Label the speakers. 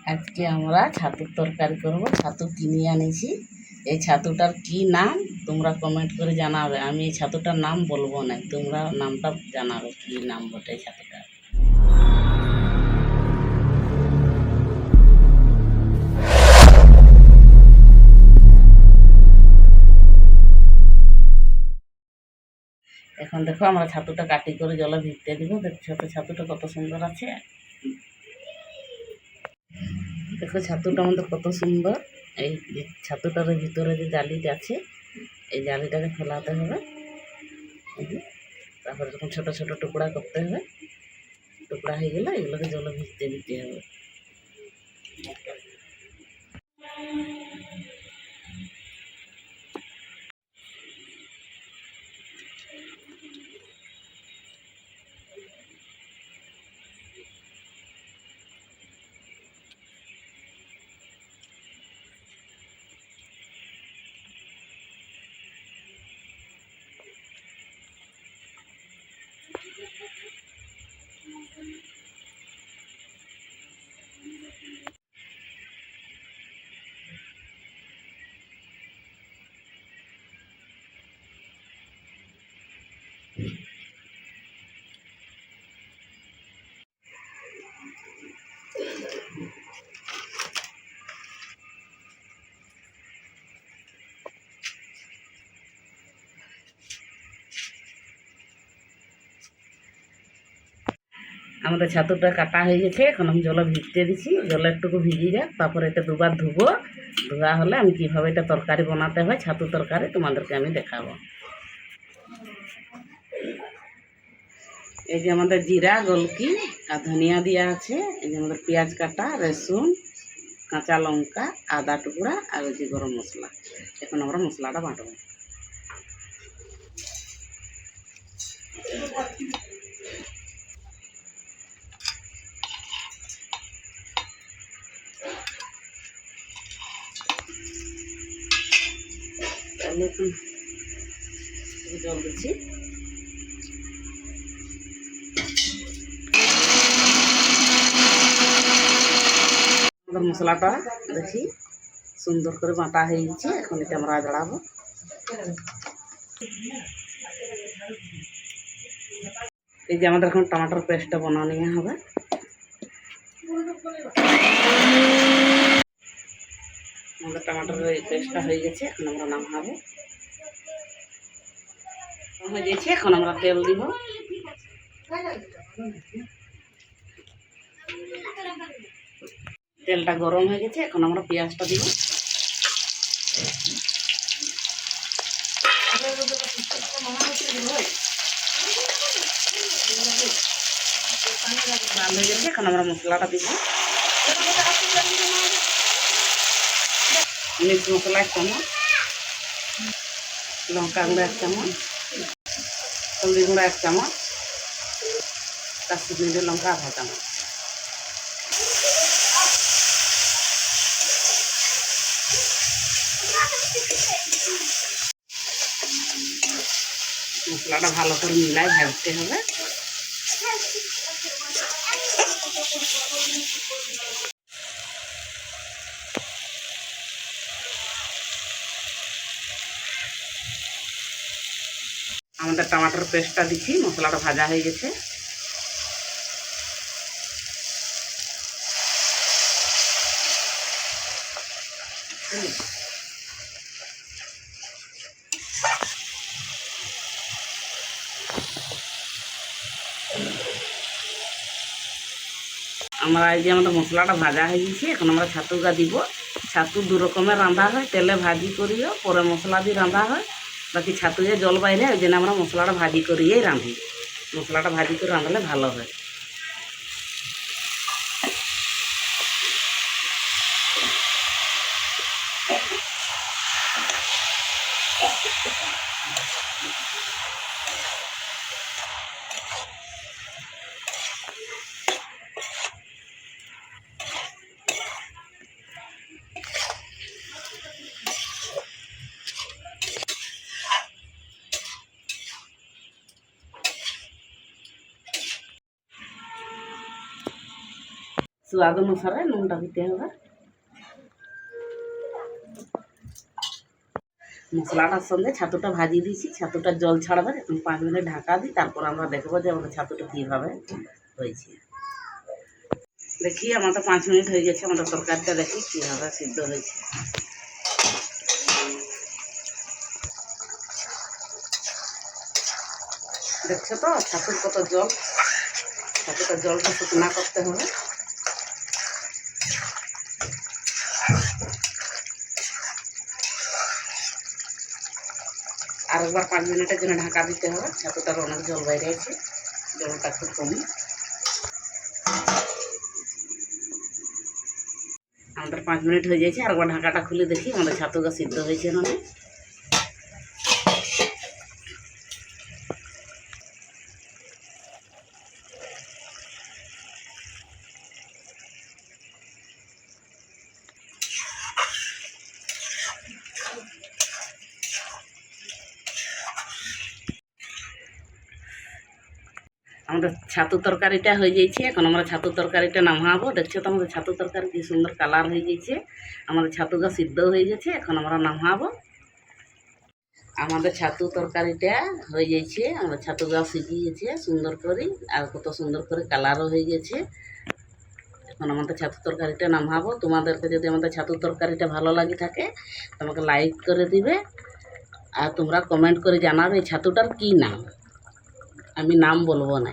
Speaker 1: আজকে আমরা ছাতুর তরকারি করব। ছাতু কিনে আনিছি। এই ছাতুটার কি নাম তোমরা কমেন্ট করে জানাবে। আমি এই ছাতুটার নাম বলবো না, তোমরা নামটা জানাবে কি নাম বটে এই ছাতুটার। এখন দেখো আমরা ছাতুটা কাটি করে জলে ভিজতে দিব। দেখছো তো ছাতুটা কত সুন্দর আছে। দেখো ছাতুটা আমাদের কত সুন্দর। এই যে ছাতুটার ভিতরে যে জালিটা আছে, এই জালিটাকে ফেলাতে হবে। তারপরে যখন ছোট ছোট টুকরা করতে হবে, টুকরা হয়ে গেলে এগুলোকে জলে ভিজতে দিতে হবে। আমাদের ছাতুটা কাটা হয়ে গেছে। এখন আমি জলে ভিজতে দিচ্ছি। জলে একটুকু ভিজিয়ে যাক, তারপরে এটা দুবার ধুবো। ধোয়া হলে আমি কীভাবে এটা তরকারি বানাতে হয়, ছাতু তরকারি, তোমাদেরকে আমি দেখাবো। এই যে আমাদের জিরা, গোলকি আর ধনিয়া দেওয়া আছে। এই যে আমাদের পেঁয়াজ কাটা, রসুন, কাঁচা লঙ্কা, আদা টুকরা আর ওই যে গরম মশলা। এখন আমরা মশলাটা বাটবো। তাহলে এখন জল দিচ্ছি। আমাদের মশলাটা দেখি সুন্দর করে বাটা হয়ে গেছে। এখন এটা আমরা আজড়াবো। এই যে আমাদের এখন টমাটোর পেস্টটা বানানো হবে। আমাদের টমাটোর পেস্টটা হয়ে গেছে। এখন আমরা নামাবো। হয়ে গেছে, এখন আমরা তেল দিব। তেলটা গরম হয়ে গেছে। এখন আমরা পেঁয়াজটা দিব। লাল হয়ে গেছে। এখন আমরা মশলাটা দিব। মিট মশলা 1 চামচ, লঙ্কা গুঁড়ো 1 চামচ, হলদি গুঁড়ো 1 চামচ, কাশ্মীরি লঙ্কা 1/2 চামচ। মশলাটা ভালো করে মিলাই ভাজতে হবে। আমাদের টমাটোর পেস্টটা দিচ্ছি। মশলাটা ভাজা হয়ে গেছে। আমরা এই যে আমাদের মশলাটা ভাজা হয়ে গেছে। এখন আমরা ছাতুটা দিব। ছাতু 2 রকমের রাঁধা হয়, তেলে ভাজি করিও, পরে মশলা দিয়ে রাঁধা হয়। বাকি ছাতু যে জল বাইরে, ওই জন্য আমরা মশলাটা ভাজি করিয়েই রাঁধি। মশলাটা ভাজি করে রাঁধলে ভালো হয়। স্বাদ অনুসারে নুনটা দিতে হবে। মশলাটার সঙ্গে ছাতুটা ভাজিয়ে দিয়েছি, ছাতুটা জল ছাড়বে, এখন 5 মিনিট ঢাকা দিই, তারপর আমরা দেখবো যে আমাদের ছাতুটা কীভাবে হয়েছে। দেখি আমাদের 5 মিনিট হয়ে গেছে, আমাদের তরকারিটা দেখি কীভাবে সিদ্ধ হয়েছে। দেখছো তো ছাতুর কত জল, ছাতুটা জলটা শুকনা করতে হবে। আর একবার 5 মিনিটের জন্য ঢাকা দিতে হবে, ছাতুটার অনেক জল বাইরে আছে, জলটা একটু কমে। আমাদের 5 মিনিট হয়ে যাচ্ছে, আর একবার ঢাকাটা খুলে দেখি আমাদের ছাতুটা সিদ্ধ হয়েছে না। আমাদের ছাতু তরকারিটা হয়ে যাচ্ছে, এখন আমরা ছাতু তরকারিটা নামাবো। দেখছো তো আমাদের ছাতু তরকারি কি সুন্দর কালার হয়ে গেছে, আমাদের ছাতুটা সিদ্ধ হয়ে গেছে, এখন আমরা নামাবো। আমাদের ছাতু তরকারিটা হয়ে যাচ্ছে, আমাদের ছাতুটা সিঝে গেছে সুন্দর করে, আর কত সুন্দর করে কালারও হয়ে গেছে। এখন আমাদের ছাতু তরকারিটা নামাবো। তোমাদেরকে যদি আমাদের ছাতু তরকারিটা ভালো লাগে থাকে তোমাকে লাইক করে দিবে, আর তোমরা কমেন্ট করে জানাবে ছাতুটার কি নাম, আমি নাম বলবো না।